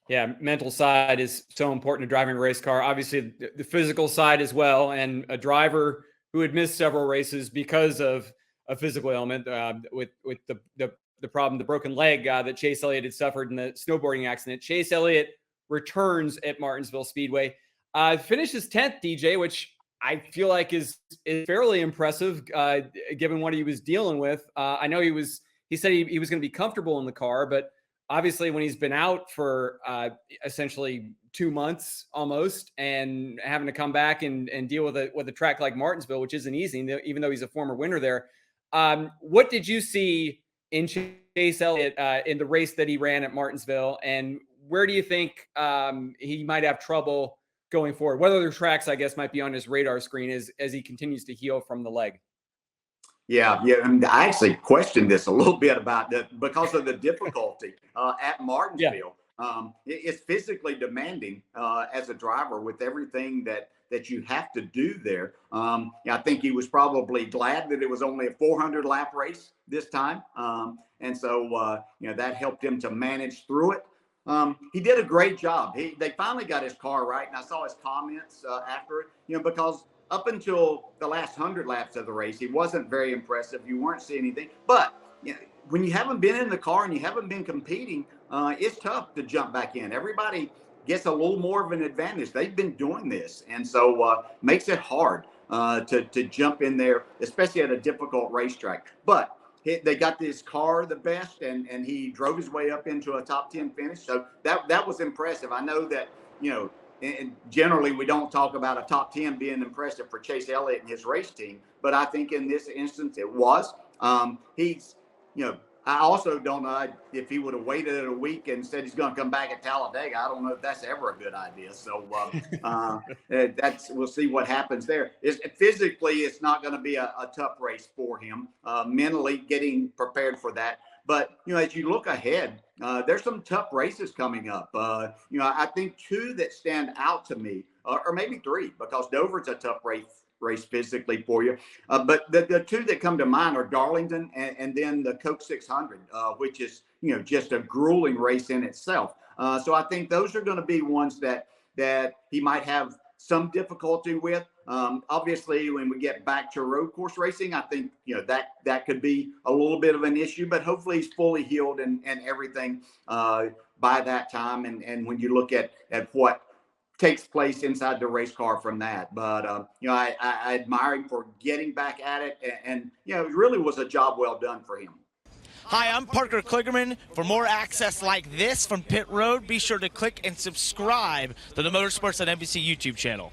Yeah, mental side is so important to driving a race car. Obviously, the physical side as well. And a driver who had missed several races because of a physical ailment with the problem, the broken leg that Chase Elliott had suffered in the snowboarding accident. Chase Elliott returns at Martinsville Speedway, finishes 10th, DJ, which I feel like is fairly impressive given what he was dealing with. I know he said he was going to be comfortable in the car, but obviously when he's been out for essentially 2 months almost and having to come back and deal with a track like Martinsville, which isn't easy, even though he's a former winner there. What did you see in Chase Elliott in the race that he ran at Martinsville, and where do you think he might have trouble going forward? What other tracks, I guess, might be on his radar screen as he continues to heal from the leg? Yeah. And I actually questioned this a little bit about that because of the difficulty at Martinsville. Yeah. It's physically demanding as a driver with everything that you have to do there. I think he was probably glad that it was only a 400 lap race this time. And so, that helped him to manage through it. He did a great job. They finally got his car right. And I saw his comments after it, because up until the last 100 laps of the race, he wasn't very impressive. You weren't seeing anything. But when you haven't been in the car and you haven't been competing, it's tough to jump back in. Everybody gets a little more of an advantage. They've been doing this. And so makes it hard to jump in there, especially at a difficult racetrack. But they got this car the best, and he drove his way up into a top 10 finish. So that was impressive. I know that, and generally we don't talk about a top 10 being impressive for Chase Elliott and his race team, but I think in this instance it was. I also don't know if he would have waited a week and said he's going to come back at Talladega. I don't know if that's ever a good idea. So we'll see what happens there. Physically, it's not going to be a tough race for him. Mentally, getting prepared for that. But, as you look ahead, there's some tough races coming up. I think two that stand out to me, or maybe three, because Dover's a tough race physically for you. But the two that come to mind are Darlington and then the Coke 600, which is, just a grueling race in itself. So I think those are going to be ones that he might have some difficulty with. Obviously, when we get back to road course racing, I think, that could be a little bit of an issue, but hopefully he's fully healed and everything by that time. And when you look at what takes place inside the race car from that. But, I admire him for getting back at it. And it really was a job well done for him. Hi, I'm Parker Kligerman. For more access like this from Pit Road, be sure to click and subscribe to the Motorsports on NBC YouTube channel.